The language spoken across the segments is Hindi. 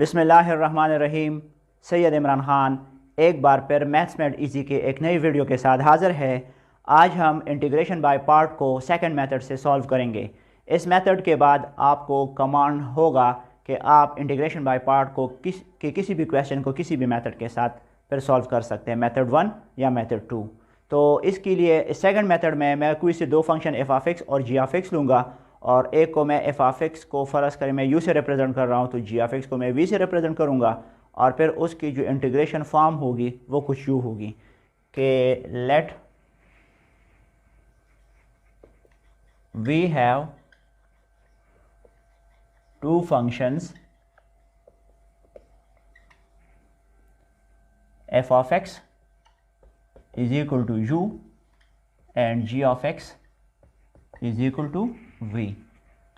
बिस्मिल्लाहिर्रहमानिर्रहीम। सैयद इमरान ख़ान एक बार फिर मैथ्स मेड इजी के एक नई वीडियो के साथ हाज़िर है। आज हम इंटीग्रेशन बाय पार्ट को सेकंड मेथड से सॉल्व करेंगे। इस मेथड के बाद आपको कमांड होगा कि आप इंटीग्रेशन बाय पार्ट को किसी भी क्वेश्चन को किसी भी मेथड के साथ फिर सॉल्व कर सकते हैं, मेथड 1 या मेथड 2। तो इसके लिए सेकंड मेथड में मैं कोई से दो फंक्शन एफ ऑफ एक्स और जी ऑफ एक्स लूँगा और एक को मैं एफ ऑफ एक्स को फ़र्ज़ करें मैं यू से रिप्रेजेंट कर रहा हूँ तो जी ऑफ एक्स को मैं वी से रिप्रेजेंट करूँगा और फिर उसकी जो इंटीग्रेशन फॉर्म होगी वो कुछ यूँ होगी कि let we have two functions F of X is equal to U and G of X is equal to v।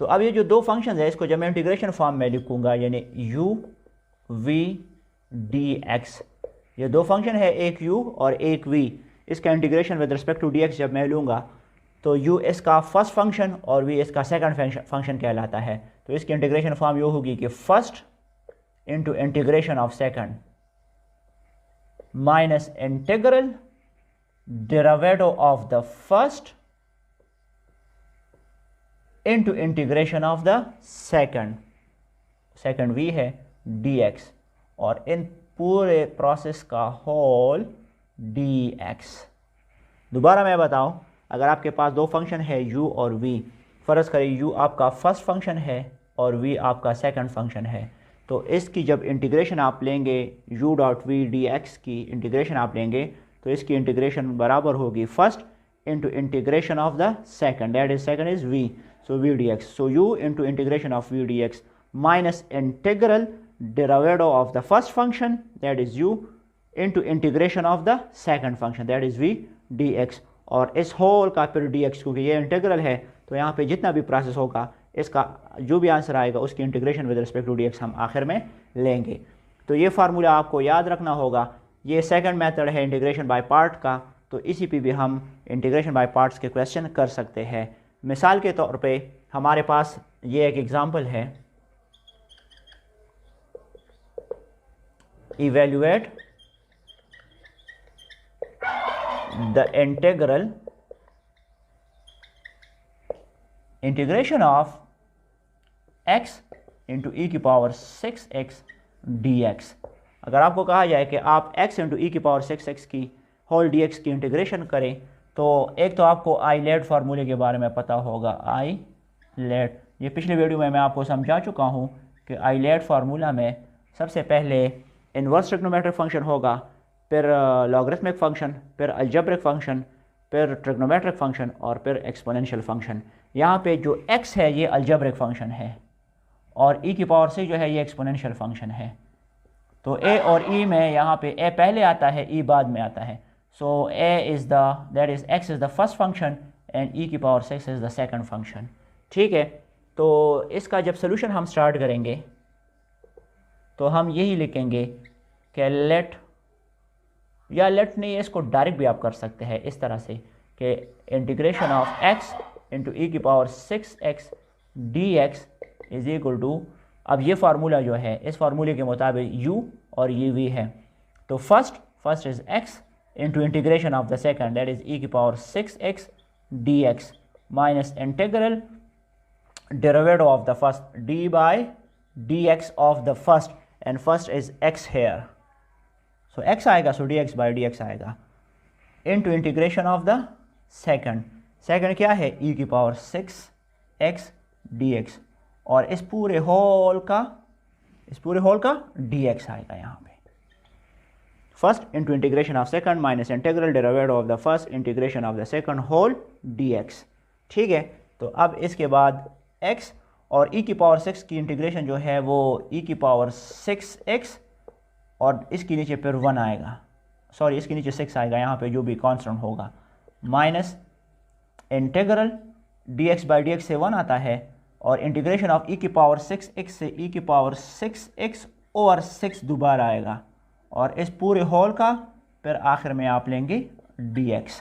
तो अब ये जो दो फंक्शन है इसको जब मैं इंटीग्रेशन फॉर्म में लिखूंगा यानी u v dx, ये दो फंक्शन है, एक u और एक v। इसका integration with respect to dx जब मैं लूँगा तो u इसका फर्स्ट फंक्शन और v इसका सेकंड फंक्शन कहलाता है। तो इसकी इंटीग्रेशन फॉर्म ये होगी कि first into integration of second minus integral derivative of the first into integration of the second v है dx और इन पूरे प्रोसेस का होल dx। दोबारा मैं बताऊं, अगर आपके पास दो फंक्शन है u और v, फ़र्ज़ करें u आपका फर्स्ट फंक्शन है और v आपका सेकंड फंक्शन है, तो इसकी जब इंटीग्रेशन आप लेंगे u डॉट वी dx की इंटीग्रेशन आप लेंगे तो इसकी इंटीग्रेशन बराबर होगी first into integration of the second, that is second is v, so v dx, so u into integration of v dx minus integral derivative of the first function that is u into integration of the second function that is v dx और इस होल का फिर dx, क्योंकि ये इंटीग्रल है तो यहाँ पे जितना भी प्रोसेस होगा इसका जो भी आंसर आएगा उसकी integration with respect to dx हम आखिर में लेंगे। तो ये फार्मूला आपको याद रखना होगा। ये सेकंड मेथड है इंटीग्रेशन बाय पार्ट का, तो इसी पे भी हम इंटीग्रेशन बाय पार्ट्स के क्वेश्चन कर सकते हैं। मिसाल के तौर पे हमारे पास ये एक एग्जांपल है, evaluate the integration of x into ई की पावर 6x dx। अगर आपको कहा जाए कि आप x इंटू ई की पावर 6x की होल dx की इंटीग्रेशन करें तो एक तो आपको आई लेट फार्मूले के बारे में पता होगा। आई लेट, ये पिछले वीडियो में मैं आपको समझा चुका हूँ कि आई लेट फार्मूला में सबसे पहले इन्वर्स ट्रिग्नोमेट्रिक फंक्शन होगा, फिर लॉगरिथमिक फंक्शन, फिर अलजेब्रिक फंक्शन, फिर ट्रिग्नोमेट्रिक फंक्शन और फिर एक्सपोनेंशियल फंक्शन। यहाँ पे जो x है ये अलजेब्रिक फंक्शन है और e की पावर 6 जो है ये एक्सपोनेंशियल फंक्शन है। तो a और e में यहाँ पे a पहले आता है, e बाद में आता है। So a is the, that is x is the first function and e की power 6 is the second function। ठीक है, तो इसका जब सोल्यूशन हम स्टार्ट करेंगे तो हम यही लिखेंगे कि लेट, या लेट नहीं, इसको डायरेक्ट भी आप कर सकते हैं इस तरह से कि इंटीग्रेशन ऑफ x इंटू ई की power 6x dx is equal to, अब ये फार्मूला जो है इस फार्मूले के मुताबिक u और ये v है, तो first is x into integration of the second that is e की power 6x dx minus integral derivative of the first d by dx of the first, and first is x here, so x आएगा, so dx by dx आएगा into integration of the second क्या है e की पावर 6x dx और इस पूरे होल का dx आएगा यहाँ पे। First into integration of second minus integral derivative of the first integration of the second whole dx। ठीक है, तो अब इसके बाद x और e की पावर 6 की इंटीग्रेशन जो है वो e की पावर 6x और इसके नीचे फिर 1 आएगा, सॉरी इसके नीचे 6 आएगा यहाँ पे जो भी कांस्टेंट होगा, minus integral dx by dx से 1 आता है और इंटीग्रेशन ऑफ e की पावर 6x से e की पावर 6x ओवर 6 दोबारा आएगा और इस पूरे होल का फिर आखिर में आप लेंगे dx।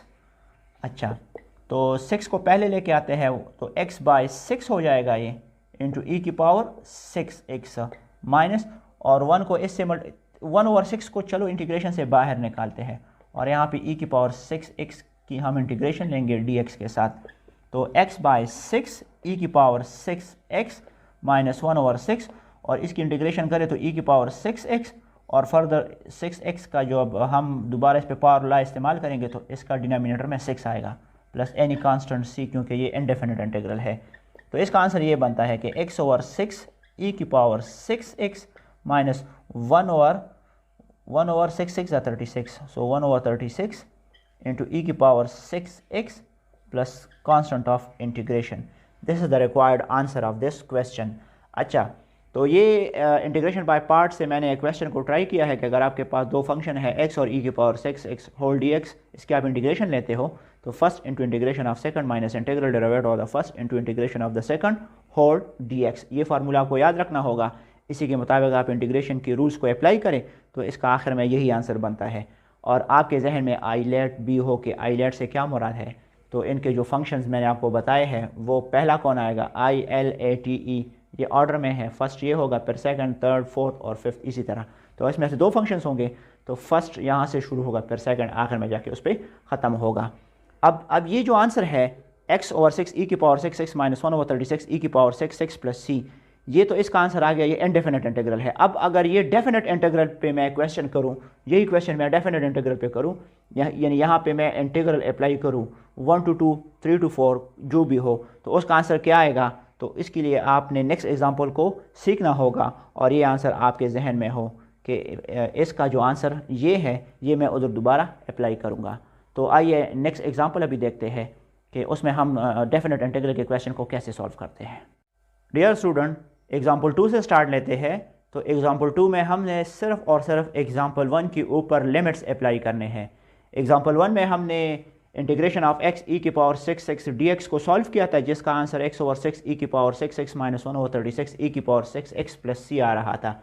अच्छा, तो 6 को पहले लेके आते हैं तो x बाई 6 हो जाएगा ये इंटू ई की पावर 6x माइनस, और 1 को इससे 1/6 को चलो इंटीग्रेशन से बाहर निकालते हैं, और यहाँ पे e की पावर 6x की हम इंटीग्रेशन लेंगे dx के साथ। तो x/6 e की पावर 6x माइनस 1/6, और इसकी इंटीग्रेशन करें तो e की पावर 6x, और फर्दर 6x का जो अब हम दोबारा इस पे पावर ला इस्तेमाल करेंगे तो इसका डिनोमिनेटर में 6 आएगा, प्लस एनी कांस्टेंट c, क्योंकि ये इनडेफिनिट इंटीग्रल है। तो इसका आंसर ये बनता है कि x/6 e की पावर 6x माइनस 1/6 36, सो 1/36 इंटू e की power 6x plus constant of integration. This is the required answer of this question. अच्छा, तो ये इंटीग्रेशन बाय पार्ट से मैंने क्वेश्चन को ट्राई किया है कि अगर आपके पास दो फंक्शन है x और e की पावर 6x होल dx, इसके आप इंटीग्रेशन लेते हो तो first into integration of second minus integral derivative of the first into integration of the second whole dx। ये फार्मूला आपको याद रखना होगा, इसी के मुताबिक आप इंटीग्रेशन के रूल्स को अप्लाई करें तो इसका आखिर में यही आंसर बनता है। और आपके जहन में आईलेट भी हो कि आईलेट से क्या मुराद है, तो इनके जो फंक्शंस मैंने आपको बताए हैं वो पहला कौन आएगा, ILATE, ये ऑर्डर में है, फर्स्ट ये होगा, फिर सेकंड, थर्ड, फोर्थ और फिफ्थ इसी तरह। तो इसमें से दो फंक्शंस होंगे, तो फर्स्ट यहाँ से शुरू होगा, फिर सेकंड आखिर में जाके उस पर ख़त्म होगा। अब ये जो आंसर है x/6 e की पावर 6x माइनस 1/36 e की पावर 6x प्लस c, ये तो इसका आंसर आ गया, ये इनडेफिनिट इंटीग्रल है। अब अगर ये डेफिनेट इंटीग्रल पे मैं क्वेश्चन करूँ, यही क्वेश्चन मैं डेफिनेट इंटीग्रल पे करूँ, यानी यहाँ पे मैं इंटीग्रल अप्लाई करूँ 1 to 2, 3 to 4 जो भी हो, तो उसका आंसर क्या आएगा। तो इसके लिए आपने नेक्स्ट एग्जांपल को सीखना होगा और ये आंसर आपके जहन में हो कि इसका जो आंसर ये है ये मैं उधर दोबारा अप्लाई करूँगा। तो आइए नेक्स्ट एग्जांपल अभी देखते हैं कि उसमें हम डेफिनेट इंटीग्रल के क्वेश्चन को कैसे सॉल्व करते हैं। डियर स्टूडेंट, एग्जाम्पल 2 से स्टार्ट लेते हैं। तो एग्जाम्पल 2 में हमने सिर्फ और सिर्फ एग्जाम्पल 1 के ऊपर लिमिट्स अप्लाई करने हैं। एग्जाम्पल 1 में हमने इंटीग्रेशन ऑफ x e की पावर 6x dx को सॉल्व किया था, जिसका आंसर x/6 e की पावर 6x माइनस 1/36 e की पावर 6x प्लस c आ रहा था।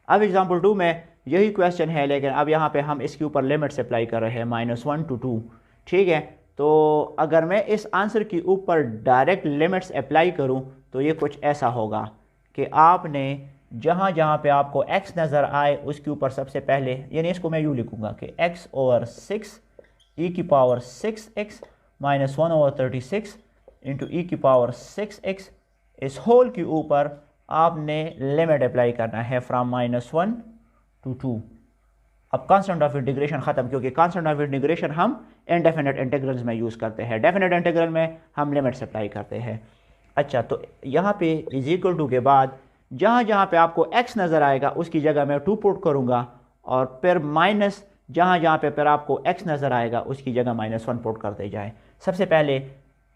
अब एग्जाम्पल 2 में यही क्वेश्चन है, लेकिन अब यहाँ पे हम इसके ऊपर लिमिट्स अप्लाई कर रहे हैं -1 to 2। ठीक है, तो अगर मैं इस आंसर के ऊपर डायरेक्ट लिमिट्स अप्लाई करूँ तो ये कुछ ऐसा होगा कि आपने जहाँ जहाँ पे आपको x नज़र आए उसके ऊपर सबसे पहले, यानी इसको मैं यूँ लिखूँगा कि x/6 e की power 6x minus 1/36 into e की पावर 6x, इस होल के ऊपर आपने लिमिट अप्लाई करना है फ्राम -1 to 2। अब कांस्टेंट ऑफ इंटीग्रेशन ख़त्म, क्योंकि कांस्टेंट ऑफ इंटीग्रेशन हम इनडेफिनेट इंटीग्रल्स में यूज़ करते हैं, डेफिनेट इंटीग्रल में हम लिमिट्स अप्लाई करते हैं। अच्छा, तो यहाँ पे इज इक्वल टू के बाद जहाँ जहाँ पे आपको x नज़र आएगा उसकी जगह मैं 2 पुट करूँगा, और फिर माइनस जहाँ जहाँ पे फिर आपको x नज़र आएगा उसकी जगह -1 पुट करते जाए। सबसे पहले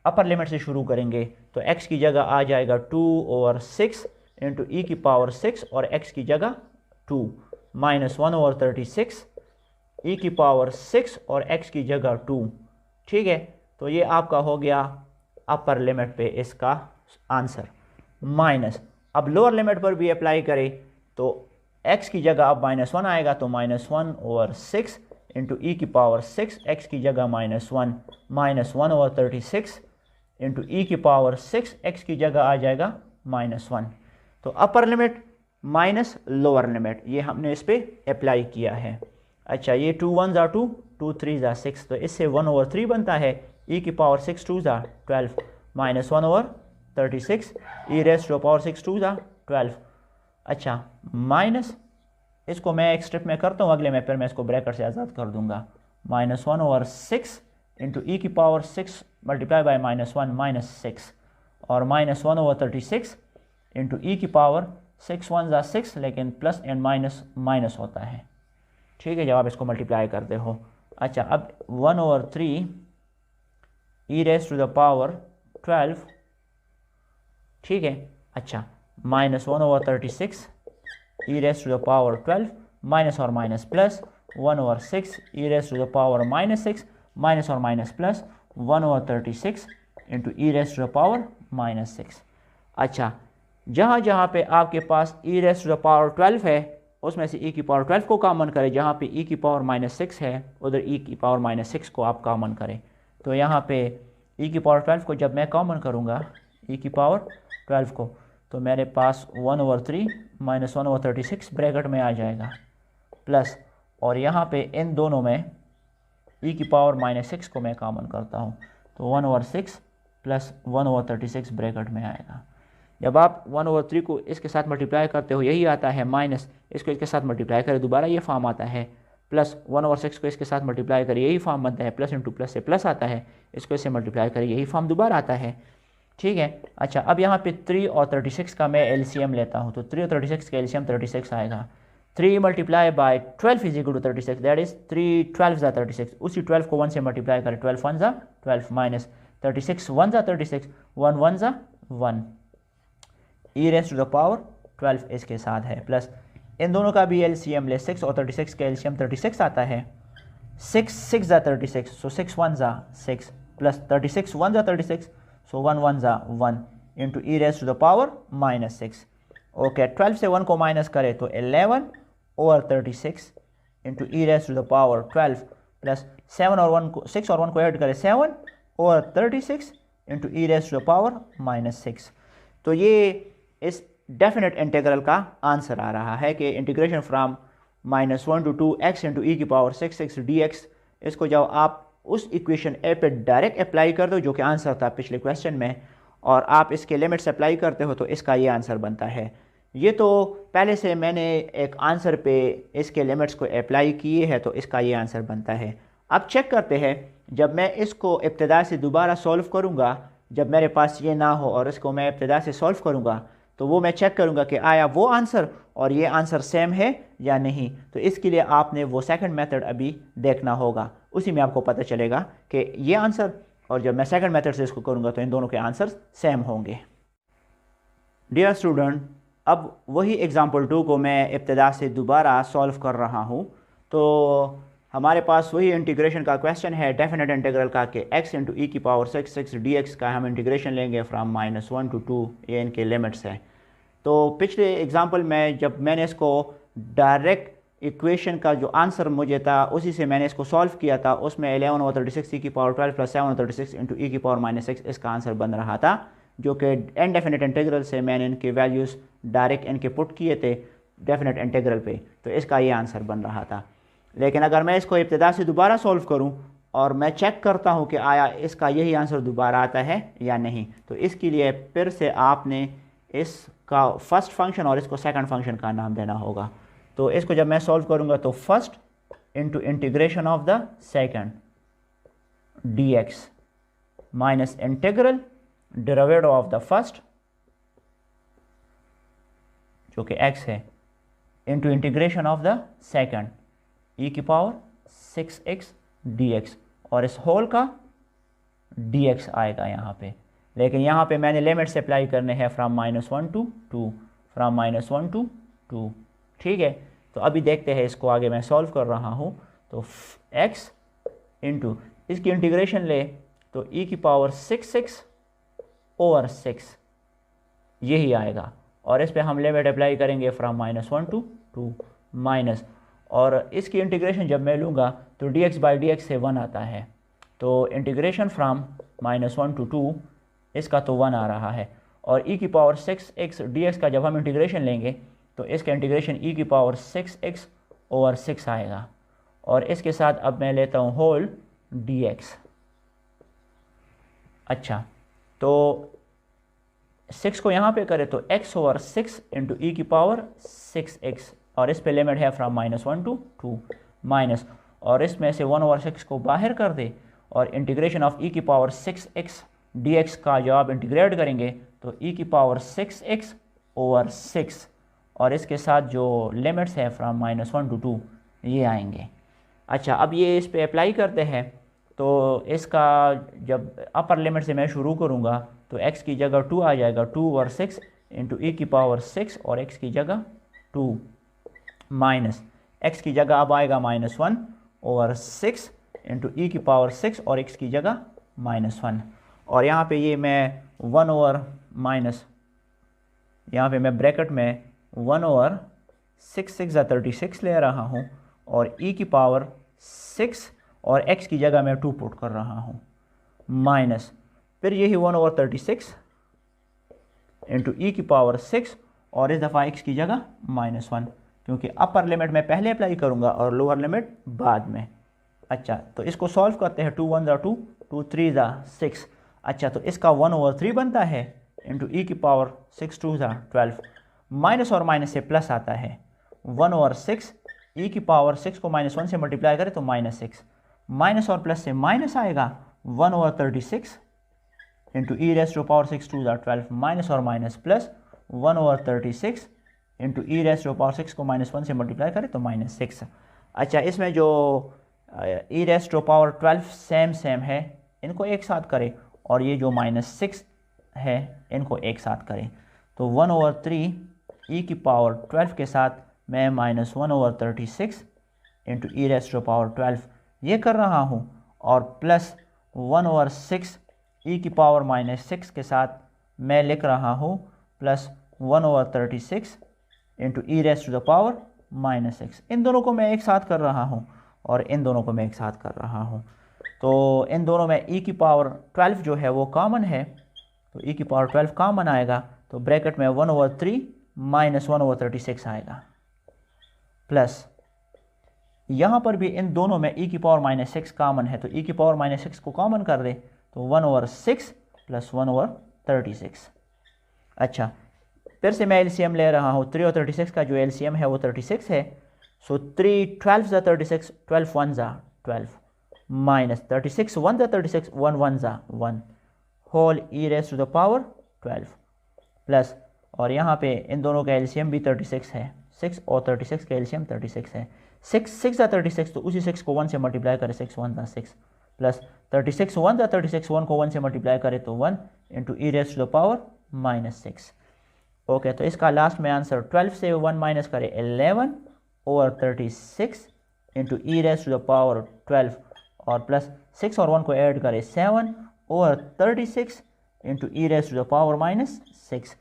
अपर लिमिट से शुरू करेंगे, तो x की जगह आ जाएगा 2/6 इंटू e की पावर 6, और x की जगह 2 माइनस 1/36 e की पावर 6 और x की जगह 2। ठीक है, तो ये आपका हो गया अपर लिमिट पे इसका आंसर। माइनस अब लोअर लिमिट पर भी अप्लाई करें तो x की जगह अब -1 आएगा, तो -1/6 इंटू e की पावर 6, x की जगह -1 माइनस 1/36 इंटू e की पावर 6, x की जगह आ जाएगा -1। तो upper limit minus lower limit ये हमने इस पर अप्लाई किया है। अच्छा, ये 2 1s are 2, 2 3s are 6, तो इससे 1/3 बनता है, e की पावर 6 2s are 12 माइनस 1/36 e raise to power 6 2s are 12। अच्छा, माइनस इसको मैं एक स्टेप में करता हूँ अगले में, फिर मैं इसको ब्रैकेट से आज़ाद कर दूंगा। -1/6 इंटू e की पावर 6 मल्टीप्लाई बाई -1 -6, और -1/36 इंटू e की पावर 6 1s are 6, लेकिन प्लस एंड माइनस माइनस होता है। ठीक है, जब आप इसको मल्टीप्लाई करते हो। अच्छा, अब 1/3 e raise to the power 12। ठीक है, अच्छा, -1/36 e raise to the power 12 minus और minus plus 1/6 e raise to the power -6 minus और minus plus 1/36 into e raise to the power -6। अच्छा, जहाँ जहाँ पे आपके पास e raise to the power 12 है उसमें से e की पावर 12 को कॉमन करें, जहाँ पे e की पावर -6 है उधर e की पावर -6 को आप कॉमन करें। तो यहाँ पे e की पावर 12 को जब मैं कॉमन करूँगा e की पावर 12 को, तो मेरे पास 1/3 माइनस 1/36 ब्रैकेट में आ जाएगा प्लस, और यहाँ पे इन दोनों में e की पावर -6 को मैं कॉमन करता हूँ तो 1/6 प्लस 1/36 ब्रैकेट में आएगा। जब आप 1/3 को इसके साथ मल्टीप्लाई करते हो यही आता है, माइनस इसको इसके साथ मल्टीप्लाई करें दोबारा ये फॉर्म आता है, प्लस 1/6 को इसके साथ मल्टीप्लाई करें यही फॉर्म बनता है, प्लस इंटू प्लस से प्लस आता है, इसको इससे मल्टीप्लाई करें यही फॉर्म दोबारा आता है। ठीक है। अच्छा, अब यहाँ पे 3 और 36 का मैं एलसीएम लेता हूँ तो 3 और 36 का एलसीएम 36 आएगा। 3 multiply by 12 is equal to 36, that is 3 12 ज़ा 36, उसी 12 को 1 से मल्टीप्लाई करें, 12 1 ज़ा 12 माइनस 36 1 ज़ा 36, 1 1 ज़ा 1, E raise to the power 12 इसके साथ है, प्लस इन दोनों का भी एलसीएम ले, 6 और 36 का एलसीएम 36 आता है, 6 6 ज़ा 36, सो 6 1 ज़ा 6 प्लस 36 1 ज़ा 36, सो 1 1 ज़ा 1 into E raise to the power -6। Okay, 12 से 1 को माइनस करें तो 11 over 36 into E raise to the power 12 plus 7 और 1 को 6 और 1 को ऐड करें 7 over 36 into E raise to the power -6। तो ये इस डेफिनेट इंटीग्रल का आंसर आ रहा है कि integration from -1 to 2x into ई की पावर 6x dx, इसको जब आप उस इक्वेशन ए पे डायरेक्ट अप्लाई कर दो जो कि आंसर था पिछले क्वेश्चन में, और आप इसके लिमिट्स अप्लाई करते हो तो इसका ये आंसर बनता है। ये तो पहले से मैंने एक आंसर पे इसके लिमिट्स को अप्लाई किए हैं तो इसका ये आंसर बनता है। अब चेक करते हैं, जब मैं इसको इब्तिदा से दोबारा सॉल्व करूँगा, जब मेरे पास ये ना हो और इसको मैं इब्तिदा से सॉल्व करूँगा तो वो मैं चेक करूँगा कि आया वो आंसर और ये आंसर सेम है या नहीं। तो इसके लिए आपने वो सेकंड मेथड अभी देखना होगा, उसी में आपको पता चलेगा कि ये आंसर, और जब मैं सेकंड मेथड से इसको करूँगा तो इन दोनों के आंसर सेम होंगे। डियर स्टूडेंट, अब वही एग्जाम्पल 2 को मैं इब्तिदा से दोबारा सॉल्व कर रहा हूँ। तो हमारे पास वही इंटीग्रेशन का क्वेश्चन है डेफिनेट इंटीग्रल का कि x इंटू ई की पावर 6 dx का हम इंटीग्रेशन लेंगे फ्राम -1 to 2, ये इनके लिमिट्स हैं। तो पिछले एग्जांपल में जब मैंने इसको डायरेक्ट इक्वेशन का जो आंसर मुझे था उसी से मैंने इसको सॉल्व किया था, उसमें 11 और 36 ई की पावर 12 प्लस 7 और 36 इंटू ई की पावर -6 इसका आंसर बन रहा था, जो कि इनडेफिनेट इंटीग्रल से मैंने इनके वैल्यूज़ डायरेक्ट इनके पुट किए थे डेफिनेट इंटीग्रल पे, तो इसका ये आंसर बन रहा था। लेकिन अगर मैं इसको इब्तिदा से दोबारा सॉल्व करूं और मैं चेक करता हूं कि आया इसका यही आंसर दोबारा आता है या नहीं, तो इसके लिए फिर से आपने इसका फर्स्ट फंक्शन और इसको सेकंड फंक्शन का नाम देना होगा। तो इसको जब मैं सॉल्व करूंगा तो first into integration of the second dx minus integral derivative of the first जो कि x है into integration of the second e की पावर 6x dx, और इस होल का dx आएगा यहाँ पे। लेकिन यहाँ पे मैंने लिमिट्स अप्लाई करने हैं फ्राम -1 to 2, फ्राम -1 to 2। ठीक है, तो अभी देखते हैं इसको, आगे मैं सॉल्व कर रहा हूँ। तो x इंटू इसकी इंटीग्रेशन ले तो e की पावर 6x ओवर 6 यही आएगा, और इस पे हम लिमिट अप्लाई करेंगे फ्राम -1 to 2 माइनस, और इसकी इंटीग्रेशन जब मैं लूँगा तो dx बाई dx से 1 आता है, तो इंटीग्रेशन फ्राम -1 to 2 इसका तो 1 आ रहा है, और e की पावर 6x dx का जब हम इंटीग्रेशन लेंगे तो इसका इंटीग्रेशन e की पावर 6x ओवर 6 आएगा, और इसके साथ अब मैं लेता हूँ होल dx। अच्छा, तो 6 को यहाँ पे करें तो x ओवर 6 इंटू ई की पावर 6x, और इस पे लिमिट है फ्राम -1 to 2 माइनस, और इसमें से 1 ओवर 6 को बाहर कर दे, और इंटीग्रेशन ऑफ e की पावर 6x dx का जब आप इंटीग्रेट करेंगे तो e की पावर 6x ओवर 6, और इसके साथ जो लिमिट्स है फ्राम -1 to 2 ये आएंगे। अच्छा, अब ये इस पे अप्लाई करते हैं, तो इसका जब अपर लिमिट से मैं शुरू करूँगा तो x की जगह 2 आ जाएगा, 2 ओवर 6 इंटू ई की पावर 6, और x की जगह 2 माइनस x की जगह अब आएगा -1 ओवर 6 इंटू ई की पावर 6, और x की जगह -1, और यहाँ पे ये मैं 1 ओवर माइनस, यहाँ पे मैं ब्रैकेट में 1 ओवर 6 6 36 ले रहा हूँ, और e की पावर 6 और x की जगह मैं 2 पुट कर रहा हूँ, माइनस फिर यही 1 ओवर 36 इंटू ई की पावर 6 और इस दफ़ा x की जगह -1, क्योंकि अपर लिमिट मैं पहले अप्लाई करूँगा और लोअर लिमिट बाद में। अच्छा, तो इसको सॉल्व करते हैं। 2 1 ज़ा 2, 2 3 ज़ा 6। अच्छा, तो इसका 1/3 बनता है इंटू ई की पावर 6 2 ज़ा 12। माइनस और माइनस से प्लस आता है। 1/6 ई की पावर 6 को -1 से मल्टीप्लाई करें तो -6, माइनस और प्लस से माइनस आएगा। 1/36 into E raise to power 6 2 ज़ा 12, माइनस और minus plus 1/36 into E raise to power 6 को -1 से मल्टीप्लाई करें तो -6। अच्छा, इसमें जो E raise to power 12 same है, इनको एक साथ करें, और ये जो -6 है इनको एक साथ करें। तो 1/3 ई की पावर 12 के साथ मैं -1/36 into E raise to power 12 ये कर रहा हूँ, और प्लस 1/6 ई की पावर -6 के साथ मैं लिख रहा हूँ plus 1/36 into E raise to the power -6। इन दोनों को मैं एक साथ कर रहा हूँ और इन दोनों को मैं एक साथ कर रहा हूँ। तो इन दोनों में ई की पावर 12 जो है वो कॉमन है, तो ई की पावर 12 कॉमन आएगा, तो ब्रैकेट में 1/3 माइनस 1/36 आएगा, प्लस यहाँ पर भी इन दोनों में ई की पावर -6 कॉमन है, तो ई की पावर -6 को कॉमन कर दे तो 1/6 प्लस 1/36। अच्छा, फिर से मैं एलसीएम ले रहा हूँ। 3 और 36 का जो एलसीएम है वो 36 है। सो 3 12 ज़ा 36, 12 1 ज़ा 12, माइनस 36 1 ज़ा 36, 1 1 ज़ा 1, whole E raise to the power 12, plus, और यहाँ पे इन दोनों का एलसीएम भी 36 है। 6 और 36 का एलसीएम 36 है। 6 6 ज़ा 36, तो उसी 6 को 1 से मल्टीप्लाई करें, 6 1 ज़ा 6, प्लस 36 1 ज़ा 36, 1 को 1 से मल्टीप्लाई करें तो 1 into E raise to the power -6। Okay, तो इसका लास्ट में आंसर 12 से 1 माइनस करें 11/36 into E raise to the power 12, और प्लस 6 और 1 को ऐड करें 7/36 into E raise to the power -6।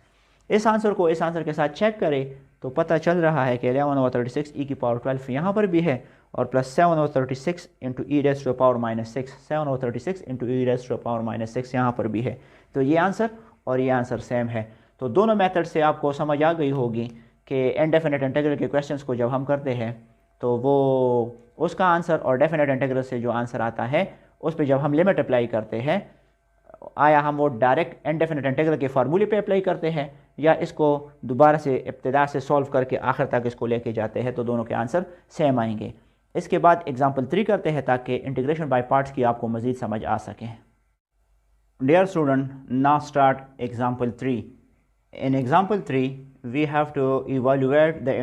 इस आंसर को इस आंसर के साथ चेक करें तो पता चल रहा है कि 11/36 ई की पावर 12 यहाँ पर भी है, और plus 7/36 into E raise to the power -6, 7/36 into E raise to the power -6 यहाँ पर भी है। तो ये आंसर और ये आंसर सेम है। तो दोनों मेथड से आपको समझ आ गई होगी कि इनडेफिनेट इंटीग्रल के क्वेश्चंस को जब हम करते हैं तो वो उसका आंसर और डेफिनेट इंटीग्रल से जो आंसर आता है उस पर जब हम लिमिट अप्लाई करते हैं, आया हम वो डायरेक्ट इनडेफिनेट इंटीग्रल के फार्मूले पे अप्लाई करते हैं या इसको दोबारा से इब्तिदा से सॉल्व करके आखिर तक इसको लेके जाते हैं, तो दोनों के आंसर सेम आएंगे। इसके बाद एग्जाम्पल 3 करते हैं ताकि इंटीग्रेशन बाय पार्ट्स की आपको मज़ीद समझ आ सके। Dear student, now start example 3। In example 3, we have to evaluate the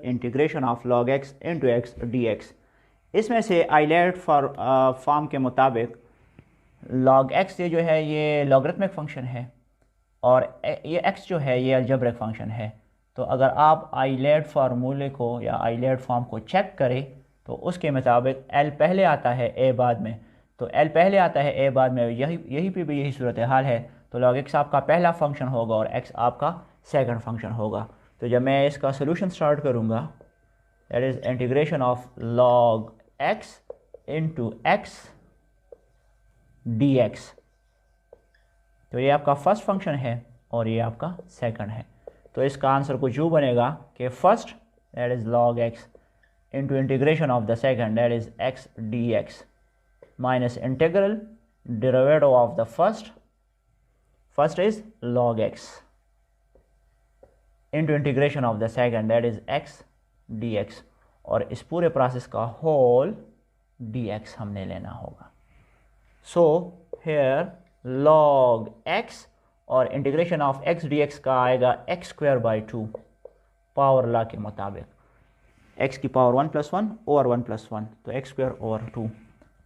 integration of log x into x dx। इसमें से आइलेट फॉर्म के मुताबिक log x ये जो है ये लॉगरिथमिक फंक्शन है और ये x जो है ये अलजेब्रिक फंक्शन है। तो अगर आप आइलेट फार्मूले को या आइलेट फॉर्म को चेक करें तो उसके मुताबिक l पहले आता है a बाद में, तो l पहले आता है a बाद में, यही पे भी यही सूरत हाल है। तो log x आपका पहला फंक्शन होगा और x आपका सेकंड फंक्शन होगा। तो जब मैं इसका सोल्यूशन स्टार्ट करूँगा, that is integration of log x into x dx, तो ये आपका फर्स्ट फंक्शन है और ये आपका सेकंड है। तो इसका आंसर कुछ यूँ बनेगा कि first that is log x into integration of the second that is x dx minus integral derivative of the first is log x into integration of the second that is x dx, और इस पूरे प्रोसेस का होल dx हमने लेना होगा। सो हेयर log x और इंटीग्रेशन ऑफ x dx का आएगा x²/2 पावर लॉ के मुताबिक, x की पावर 1 + 1 ओवर 1 + 1, तो x²/2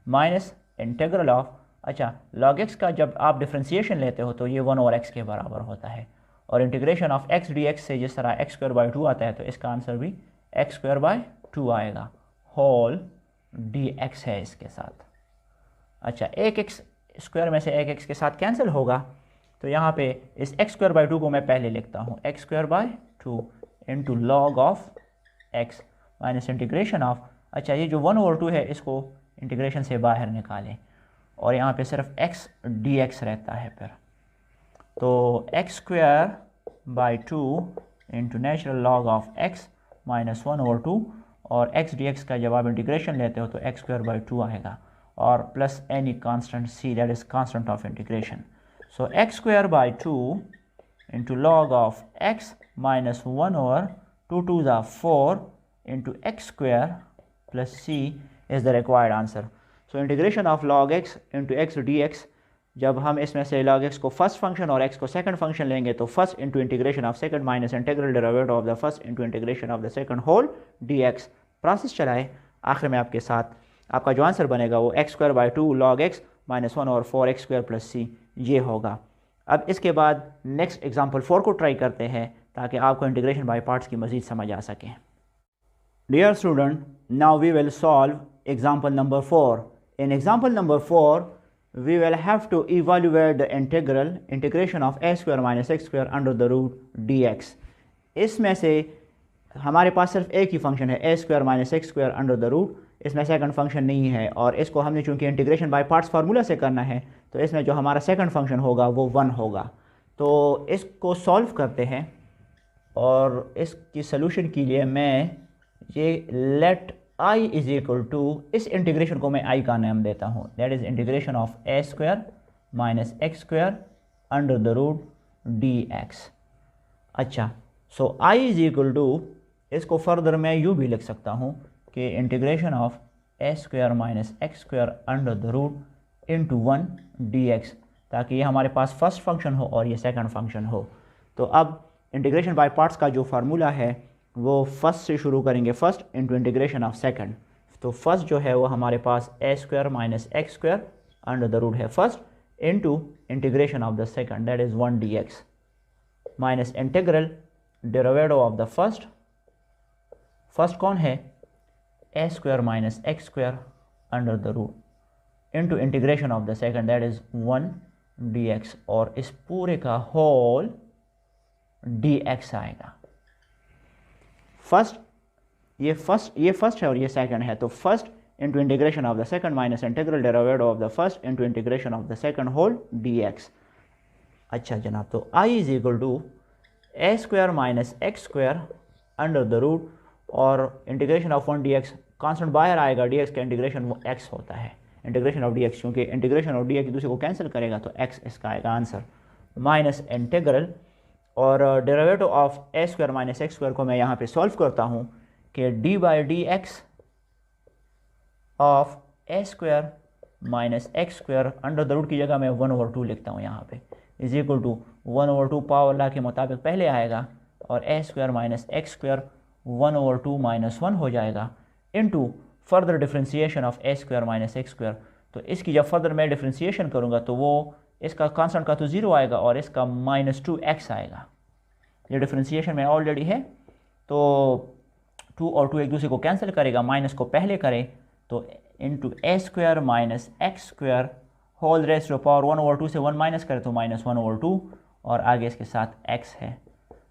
माइनस इंटीग्रल ऑफ, अच्छा log x का जब आप डिफ्रेंसिएशन लेते हो तो ये 1/x के बराबर होता है, और इंटीग्रेशन ऑफ x dx से जिस तरह x²/2 आता है तो इसका आंसर भी x²/2 आएगा, होल dx है इसके साथ। अच्छा, एक x स्क्वायर में से एक x के साथ कैंसिल होगा, तो यहाँ पे इस x²/2 को मैं पहले लिखता हूँ x²/2 into log of x minus integration of, अच्छा ये जो 1/2 है इसको इंटीग्रेशन से बाहर निकालें और यहाँ पे सिर्फ x dx रहता है फिर, तो x square by 2 into natural log of X minus 1/2 और एक्स डी एक्स का जब आप इंटीग्रेशन लेते हो तो एक्स स्क्वायर बाई 2 आएगा और plus any constant C that is constant of integration. So X square by 2 into log of X minus 1/2 2 ज़ा 4 into X square plus C is the required answer. So integration of log X into X D X, जब हम इसमें से log x को फर्स्ट फंक्शन और x को सेकंड फंक्शन लेंगे तो first into integration of second minus integral derivative of the first into integration of the second whole dx. Process चलाए, आखिर में आपके साथ आपका जो आंसर बनेगा वो x square by 2 log x minus 1/4 x square plus c ये होगा. अब इसके बाद नेक्स्ट एग्जाम्पल 4 को ट्राई करते हैं ताकि आपको इंटीग्रेशन बाई पार्ट्स की मज़ीद समझ आ सके. Dear student, now we will solve example number 4. In example number 4 we will have to evaluate the integration of a square minus x square under the root dx. इसमें से हमारे पास सिर्फ एक ही फंक्शन है a square minus x square under the root, इसमें सेकंड फंक्शन नहीं है और इसको हमने चूंकि इंटीग्रेशन बाय पार्ट्स फार्मूला से करना है तो इसमें जो हमारा सेकंड फंक्शन होगा वो 1 होगा. तो इसको सॉल्व करते हैं और इसकी सोल्यूशन के लिए मैं ये let I is equal to, इस इंटीग्रेशन को मैं I का नाम देता हूँ, that is integration of A square minus x square under the root D x. अच्छा, so I is equal to, इसको फर्दर मैं यूँ भी लिख सकता हूँ कि integration of A square minus x square under the root into 1 D X, ताकि ये हमारे पास फर्स्ट फंक्शन हो और ये सेकंड फंक्शन हो. तो अब इंटीग्रेशन बाय पार्ट्स का जो फार्मूला है वो फर्स्ट से शुरू करेंगे, first into integration of second. तो फर्स्ट जो है वो हमारे पास a square minus x square under the root है first into integration of the second that is 1 D x minus integral derivative of the first, first कौन है a square minus x square under the root into integration of the second that is 1 D x और इस पूरे का होल डी एक्स आएगा. फर्स्ट ये फर्स्ट है और ये सेकंड है, तो first into integration of the second minus integral derivative of the first into integration of the second whole d x. अच्छा जनाब, तो I is equal to a square minus x square under the root और integration of 1 D x, constant बाहर आएगा, डी एक्स का इंटीग्रेशन वो एक्स होता है, इंटीग्रेशन ऑफ डी एक्स, क्योंकि इंटीग्रेशन ऑफ डी एक्स दूसरे को कैंसिल करेगा तो एक्स इसका आएगा आंसर, माइनस इंटीग्रल और derivative of A square minus x square को मैं यहाँ पे सॉल्व करता हूँ कि d by d x of A square minus x square under the root की जगह मैं 1/2 लिखता हूँ यहाँ पे, is equal to 1/2 power law के मुताबिक पहले आएगा और ए square minus x square 1/2 minus 1 हो जाएगा into further differentiation of A square minus x square. तो इसकी जब फर्दर मैं डिफ्रेंसिएशन करूँगा तो वो इसका कांस्टेंट का तो 0 आएगा और इसका -2x आएगा. ये डिफ्रेंसिएशन में ऑलरेडी है तो 2 और 2 एक दूसरे को कैंसिल करेगा, माइनस को पहले करें तो into A square minus x square whole raise to power 1/2 से 1 माइनस करें तो -1/2 और आगे इसके साथ x है,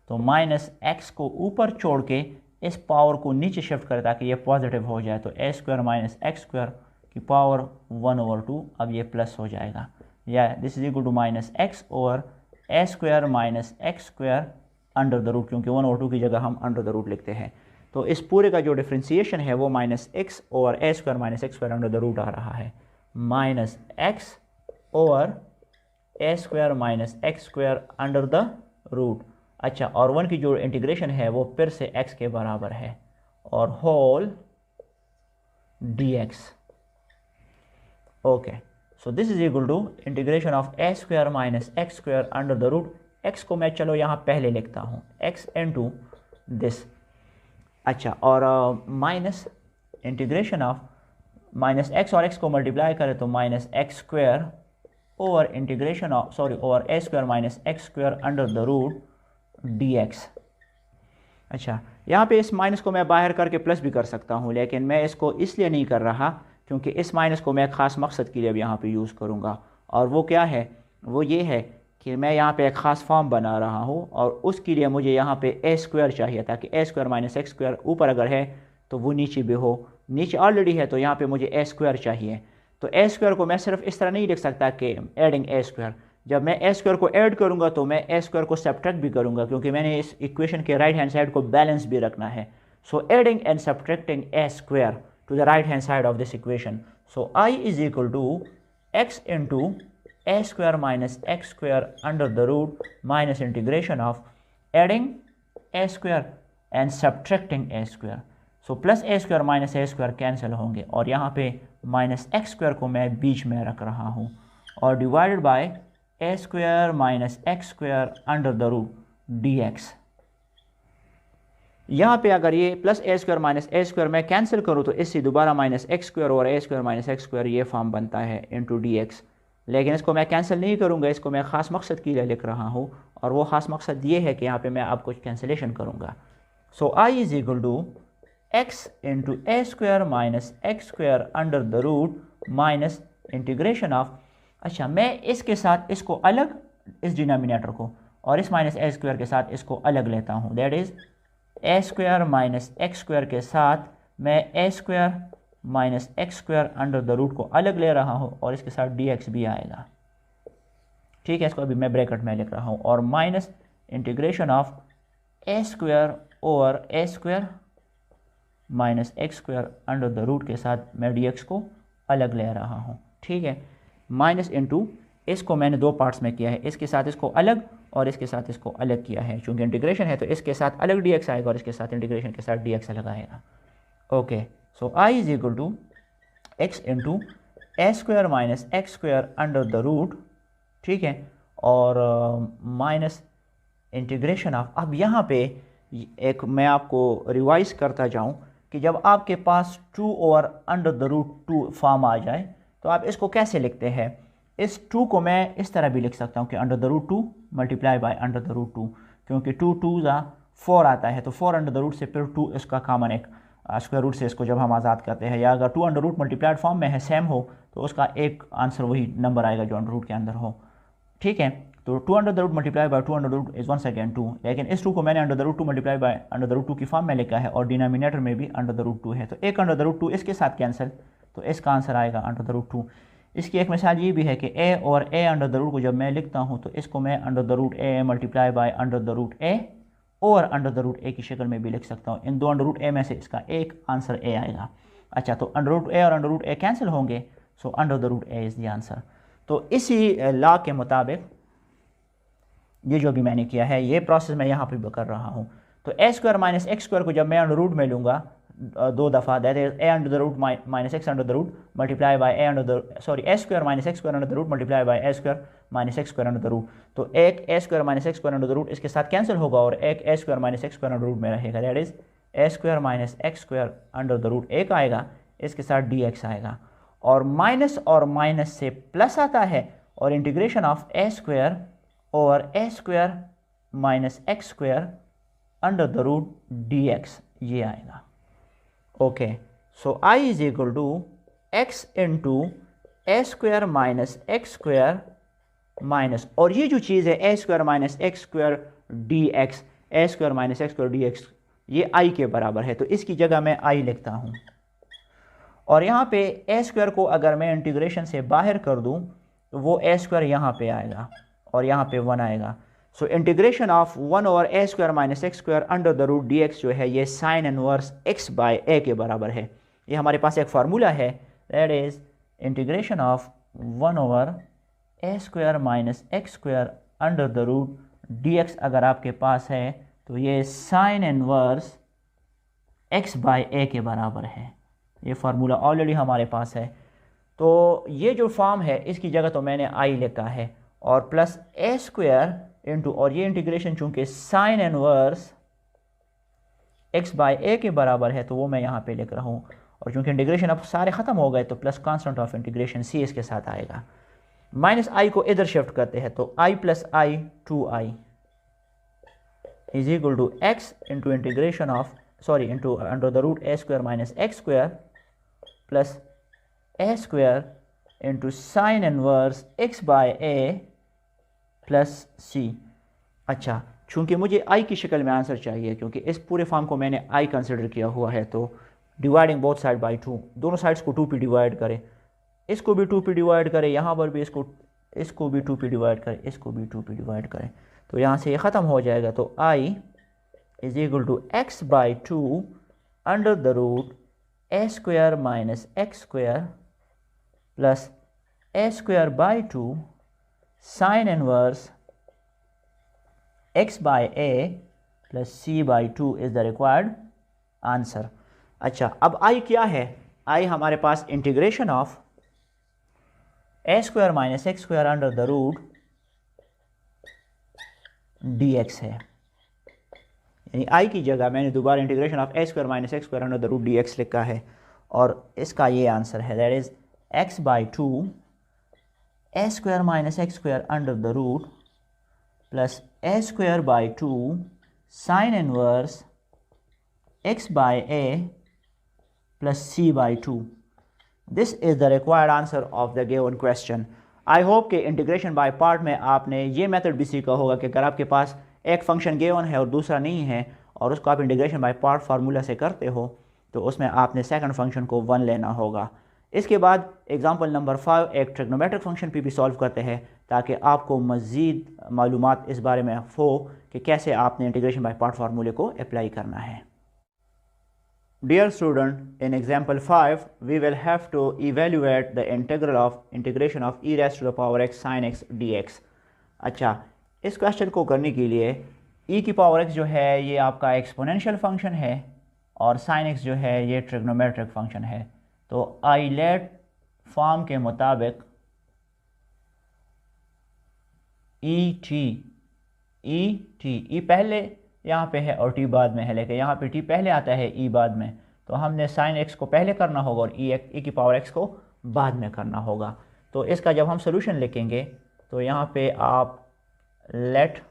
तो माइनस एक्स को ऊपर छोड़ के इस पावर को नीचे शिफ्ट करें ताकि ये पॉजिटिव हो जाए, तो ए स्क्वायर माइनस एक्स स्क्वायर की पावर 1/2 अब ये प्लस हो जाएगा, या this is equal to minus x over A square minus x square under the root, क्योंकि 1/2 की जगह हम अंडर द रूट लिखते हैं. तो इस पूरे का जो डिफ्रेंसिएशन है वो minus x over A square minus x square under the root आ रहा है, minus x over A square minus x square under the root. अच्छा, और 1 की जो इंटीग्रेशन है वो फिर से x के बराबर है और whole dx. Okay, so this is equal to integration of A square minus x square under the root. X को मैं चलो यहाँ पहले लिखता हूँ x इंटू दिस. अच्छा, और minus integration of minus X और x को मल्टीप्लाई करें तो minus x square over integration of over A square minus x square under the root dx. अच्छा, यहाँ पे इस माइनस को मैं बाहर करके प्लस भी कर सकता हूँ, लेकिन मैं इसको इसलिए नहीं कर रहा क्योंकि इस माइनस को मैं ख़ास मकसद के लिए अब यहाँ पे यूज़ करूँगा, और वो क्या है, वो ये है कि मैं यहाँ पे एक ख़ास फॉर्म बना रहा हूँ और उसके लिए मुझे यहाँ पे ए स्क्वायर चाहिए ताकि ए स्क्वायर माइनस एक्स स्क्वायर ऊपर अगर है तो वो नीचे भी हो, नीचे ऑलरेडी है तो यहाँ पे मुझे ए स्क्वायर चाहिए. तो ए स्क्वायर को मैं सिर्फ इस तरह नहीं लिख सकता कि एडिंग ए स्क्वायर, जब मैं ए स्क्वायर को ऐड करूँगा तो मैं ए स्क्वायर को सब्ट्रैक्ट भी करूँगा, क्योंकि मैंने इस इक्वेशन के राइट हैंड साइड को बैलेंस भी रखना है. So adding and subtracting A square to the right hand side of this equation. So I is equal to x into A square minus x square under the root minus integration of adding A square and subtracting A square. So plus A square minus A square cancel होंगे और यहाँ पे माइनस एक्स स्क्वायर को मैं बीच में रख रहा हूँ और divided by A square minus x square under the root D X. यहाँ पे अगर ये plus A square minus A square मैं कैंसिल करूँ तो इससे दोबारा माइनस एक्स स्क्वायर और ए स्क्वायर माइनस एक्स स्क्वायर ये फॉर्म बनता है इंटू डी एक्स. लेकिन इसको मैं कैंसिल नहीं करूँगा, इसको मैं ख़ास मकसद के लिए लिख रहा हूँ और वो ख़ास मकसद ये है कि यहाँ पे मैं आपको कैंसिलेशन करूँगा. So I is equal to x into A square minus x square under the root minus integration of. अच्छा, मैं इसके साथ इसको अलग, इस डिनोमिनेटर को और इस माइनस ए स्क्वायर के साथ इसको अलग लेता हूँ. That is a square minus x square के साथ मैं a square minus x square under the root को अलग ले रहा हूँ और इसके साथ डी एक्स भी आएगा. ठीक है, इसको अभी मैं ब्रैकेट में लिख रहा हूँ और minus integration of A square over A square minus x square under the root के साथ मैं डी एक्स को अलग ले रहा हूँ. ठीक है, माइनस इंटू इसको मैंने दो पार्ट्स में किया है, इसके साथ इसको अलग और इसके साथ इसको अलग किया है. चूँकि इंटीग्रेशन है तो इसके साथ अलग डी एक्स आएगा और इसके साथ इंटीग्रेशन के साथ डी एक्स अलग आएगा. Okay, so I is equal to x into A square minus x square under the root. ठीक है, और माइनस इंटीग्रेशन ऑफ. अब यहाँ पे एक मैं आपको रिवाइज करता जाऊँ कि जब आपके पास 2 over under the root 2 form आ जाए तो आप इसको कैसे लिखते हैं. इस 2 को मैं इस तरह भी लिख सकता हूँ कि under the root 2 multiply by under the root 2, क्योंकि 2 2 4 आता है तो 4 अंडर द रूट से फिर 2 इसका कॉमन एक स्क्वायर रूट से इसको जब हम आज़ाद करते हैं, या अगर 2 अंडर रूट मल्टीप्लाइड फॉर्म में है सेम हो तो उसका एक आंसर वही नंबर आएगा जो अंडर रूट के अंदर हो. ठीक है, तो 2 under the root multiply by 2 under root is once again 2, लेकिन इस 2 को मैंने under the root 2 multiply by under the root 2 की फॉर्म में लिखा है और डिनोमिनेटर में भी अंडर द रूट 2 है. तो एक अंडर द रूट 2 इसके साथ कैंसिल, तो इसका आंसर आएगा अंडर द रूट 2. इसकी एक मिसाल ये भी है कि ए और ए अंडर द रूट को जब मैं लिखता हूँ तो इसको मैं under the root a multiply by under the root a और अंडर द रूट ए की शक्ल में भी लिख सकता हूँ. इन दो अंडर रूट ए में से इसका एक आंसर ए आएगा. अच्छा, तो अंडर रूट ए और अंडर रूट ए कैंसिल होंगे, so under the root A is the answer. तो इसी लॉ के मुताबिक ये जो भी मैंने किया है ये प्रोसेस मैं यहाँ पर कर रहा हूँ. तो ए स्क्वायर माइनस एक्स स्क्वायर को जब मैं अंडर रूट में लूँगा 2 दफ़ा, that is a under the root minus x under the root multiply by a under the a square minus x square under the root multiply by A square minus x square under the root. तो एक a square minus x square under the root इसके साथ कैंसिल होगा और एक a square minus x square under root में रहेगा. That is A square minus x square under the root एक आएगा, इसके साथ डी एक्स आएगा और माइनस से प्लस आता है और इंटीग्रेशन ऑफ ए स्क्वायर और ए square minus x square under the root D x ये आएगा. Okay, so I is equal to x into A square minus x square minus, और ये जो चीज़ है a square minus x square d x, a square minus x square d x, ये आई के बराबर है तो इसकी जगह मैं आई लिखता हूँ. और यहाँ पे ए स्क्वायर को अगर मैं इंटीग्रेशन से बाहर कर दूँ तो वो ए स्क्वायर यहाँ पे आएगा और यहाँ पे 1 आएगा. So integration of 1 over A square minus x square under the root D X जो है ये sine inverse x by A के बराबर है. ये हमारे पास एक फार्मूला है, that is integration of 1 over A square minus x square under the root D X अगर आपके पास है तो ये sine inverse x by A के बराबर है. ये फार्मूला ऑलरेडी हमारे पास है. तो ये जो फॉर्म है इसकी जगह तो मैंने आई लिखा है और प्लस ए स्क्वायर इंटू, और ये इंटीग्रेशन चूंकि sign inverse x by A के बराबर है तो वो मैं यहाँ पे लिख रहा हूँ. और चूंकि इंटीग्रेशन अब सारे ख़त्म हो गए तो प्लस कांस्टेंट ऑफ इंटीग्रेशन सी इसके साथ आएगा. माइनस आई को इधर शिफ्ट करते हैं तो I plus I 2i is equal to x into integration of into under the root a square minus x square plus A square into sine inverse x by a plus c. अच्छा, चूँकि मुझे आई की शक्ल में आंसर चाहिए क्योंकि इस पूरे फॉर्म को मैंने आई कंसिडर किया हुआ है, तो डिवाइडिंग बोथ साइड बाय 2, दोनों साइड्स को 2 पे डिवाइड करें, इसको भी 2 पे डिवाइड करें, यहाँ पर भी इसको इसको भी 2 पे डिवाइड करें, इसको भी 2 पे डिवाइड करें, तो यहाँ से ये ख़त्म हो जाएगा। तो I is equal to x by 2 under the root a square minus x square plus a square by 2 sine inverse x by a plus c by 2 is the required answer. अच्छा, अब I क्या है? I हमारे पास integration of a square minus x square under the root dx है, यानी I की जगह मैंने दोबारा integration of a square minus x square under the root dx लिखा है, और इसका ये आंसर है, that is x by 2 a square minus x square under the root plus a square by 2 sine inverse x by a plus c by 2। This is the required answer of the given question. I hope कि इंटीग्रेशन बाय पार्ट में आपने ये मेथड भी सीखा होगा कि अगर आपके पास एक फंक्शन गिवन है और दूसरा नहीं है और उसको आप इंटीग्रेशन बाय पार्ट फार्मूला से करते हो तो उसमें आपने सेकंड फंक्शन को 1 लेना होगा। इसके बाद एग्जांपल नंबर 5 एक ट्रिग्नोमेट्रिक फंक्शन पे भी सॉल्व करते हैं ताकि आपको मज़ीद मालूमात इस बारे में हो कि कैसे आपने इंटीग्रेशन बाय पार्ट फार्मूले को अप्लाई करना है। Dear student, in example 5, we will have to evaluate the integral of integration of e raised to the power x sin x dx। अच्छा, इस क्वेश्चन को करने के लिए e की पावर x जो है ये आपका एक्सपोनेंशियल फंक्शन है और sin x जो है ये ट्रिग्नोमेट्रिक फंक्शन है। तो आइलेट फॉर्म के मुताबिक e पहले यहाँ पे है और t बाद में है, लेकिन यहाँ पे t पहले आता है e बाद में, तो हमने sin x को पहले करना होगा और e की पावर x को बाद में करना होगा। तो इसका जब हम सोल्यूशन लिखेंगे तो यहाँ पे आप let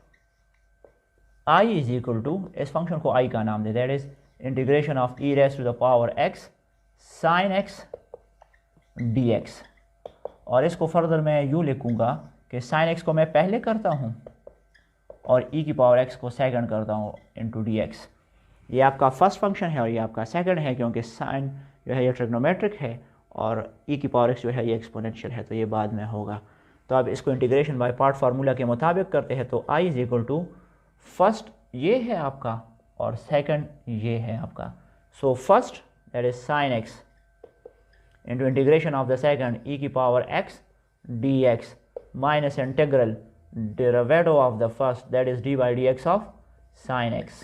i is equal to, इस फंक्शन को i का नाम दे, that is integration of e raise to the power x sin x dx। और इसको फर्दर मैं यूँ लिखूँगा कि sin x को मैं पहले करता हूँ और e की पावर x को सेकंड करता हूँ इंटू dx। ये आपका फर्स्ट फंक्शन है और ये आपका सेकंड है, क्योंकि साइन जो है ये ट्रिग्नोमेट्रिक है और e की पावर x जो है ये एक्सपोनेंशियल है, तो ये बाद में होगा। तो अब इसको इंटीग्रेशन बाय पार्ट फार्मूला के मुताबिक करते हैं। तो i is equal to first ये है आपका और सेकंड ये है आपका। So first that is sine x into integration of the second e की power x dx minus integral derivative of the first that is d by dx of sin x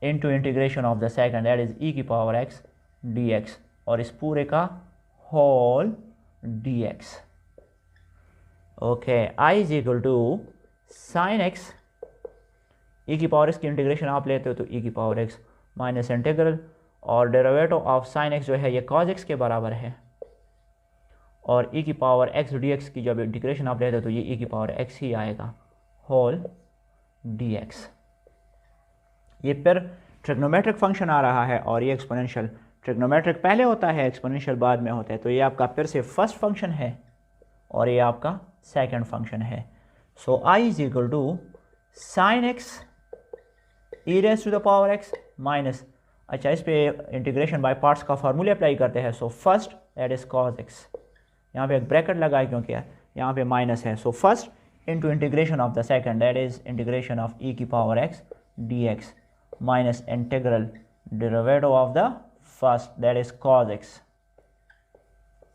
into integration of the second that is e की पावर x dx और इस पूरे का whole dx। Okay, i is equal to sin x, e की पावर x की इंटीग्रेशन आप लेते हो तो e की पावर x माइनस इंटीग्रल और डेरिवेटिव ऑफ sin x जो है ये cos x के बराबर है और e की पावर x dx की जब इंटीग्रेशन आप लेते हो तो ये e की पावर x ही आएगा होल dx। ये फिर ट्रिग्नोमेट्रिक फंक्शन आ रहा है और ये एक्सपोनेंशियल, ट्रिग्नोमेट्रिक पहले होता है एक्सपोनेंशियल बाद में होता है, तो ये आपका फिर से फर्स्ट फंक्शन है और ये आपका सेकंड फंक्शन है। So i is equal to sine x e raise to the power x minus, अच्छा इस पे इंटीग्रेशन बाय पार्ट्स का फार्मूला अप्लाई करते हैं। So first that is cos x, यहाँ पे एक ब्रैकेट लगाए क्योंकि यहाँ पे माइनस है। So first into integration of the second that is integration of e की power x dx minus integral derivative of the first that is cos x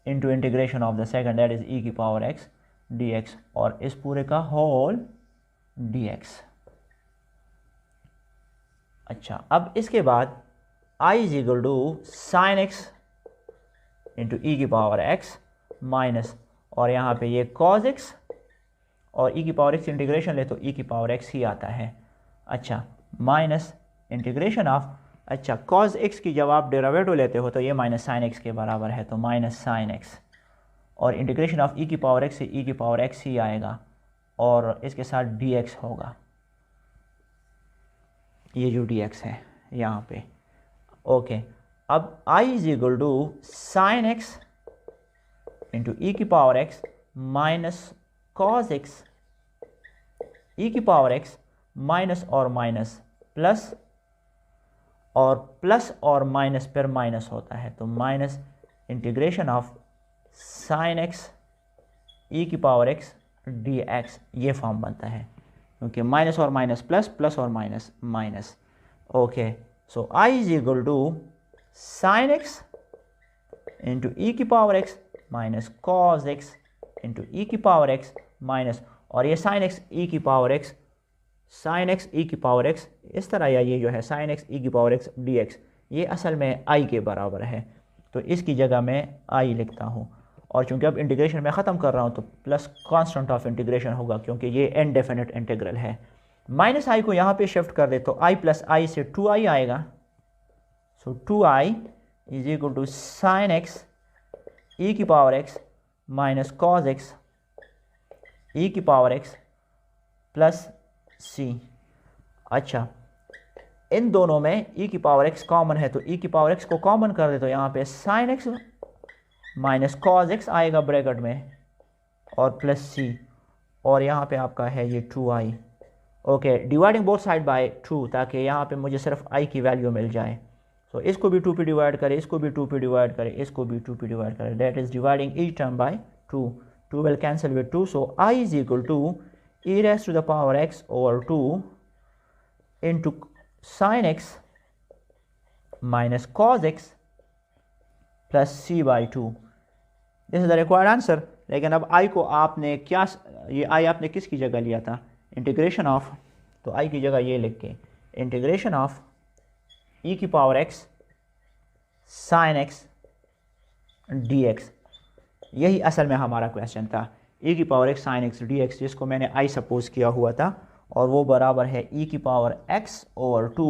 into integration of the second that is e की पावर x dx और इस पूरे का होल dx। अच्छा, अब इसके बाद i is equal to sine x into ई की पावर x माइनस और यहाँ पे ये cos x और e की पावर x इंटीग्रेशन ले तो e की पावर x ही आता है। अच्छा, माइनस इंटीग्रेशन ऑफ, अच्छा cos x की जब आप डेरिवेटिव लेते हो तो ये माइनस साइन x के बराबर है, तो माइनस साइन x और इंटीग्रेशन ऑफ e की पावर x से e की पावर x ही आएगा और इसके साथ dx होगा, ये जो dx है यहाँ पे। ओके, अब i is equal to sine x into ई की power x minus cos x e की पावर x माइनस और माइनस प्लस और माइनस पर माइनस होता है, तो minus integration of sine x e की पावर एक्स डी एक्स, ये फॉर्म बनता है, क्योंकि माइनस और माइनस प्लस, प्लस और minus minus. Okay, so I is equal to sine x into ई की power x minus cos x into ई की पावर एक्स माइनस, और ये साइन एक्स ई की power x, sign x e की पावर एक्स इस तरह, या ये जो है साइन एक्स ई की पावर एक्स डी एक्स, ये असल में आई के बराबर है, तो इसकी जगह मैं आई लिखता हूँ। और चूंकि अब इंटीग्रेशन मैं ख़त्म कर रहा हूँ तो प्लस कांस्टेंट ऑफ इंटीग्रेशन होगा, क्योंकि ये इनडेफिनिट इंटीग्रल है। माइनस आई को यहाँ पे शिफ्ट कर दे तो आई प्लस आई से 2i आएगा। So 2i is equal to sine x e की power x minus cos x e की पावर एक्स प्लस सी। अच्छा, इन दोनों में ई की पावर एक्स कॉमन है, तो ई की पावर एक्स को कॉमन कर दे तो यहाँ पे sine x minus cos x आएगा ब्रैकेट में और प्लस सी, और यहाँ पे आपका है ये 2i। Okay, dividing both side by 2, ताकि यहाँ पे मुझे सिर्फ i की वैल्यू मिल जाए। सो इसको भी 2 पे डिवाइड करें, इसको भी 2 पे डिवाइड करें, इसको भी 2 पे डिवाइड करें, that is dividing each term by 2। 2 will cancel with 2, so i is equal to e raised to the power x over 2 into sin x minus cos x plus c by 2। This is the required answer. लेकिन अब i को आपने क्या, ये i आपने किसकी जगह लिया था, इंटीग्रेशन ऑफ, तो i की जगह ये लिख के इंटीग्रेशन ऑफ e की power x sin x dx, यही असल में हमारा क्वेश्चन था। e की power x sin x dx, जिसको मैंने i सपोज किया हुआ था, और वो बराबर है e की power x over 2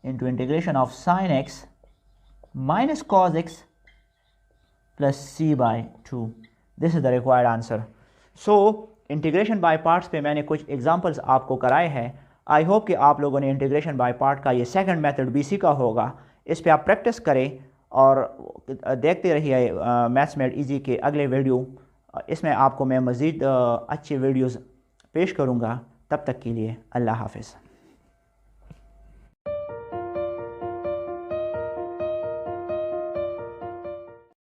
into integration of sin x minus cos x plus c by 2। This is the required answer. So integration by parts पे मैंने कुछ एग्जांपल्स आपको कराए हैं। आई होप कि आप लोगों ने इंटीग्रेशन बाय पार्ट का ये सेकंड मेथड भी सीखा होगा। इस पे आप प्रैक्टिस करें और देखते रहिए मैथ्स मेड इजी के अगले वीडियो। इसमें आपको मैं मज़ीद अच्छे वीडियोस पेश करूँगा। तब तक के लिए अल्लाह हाफ़िज़।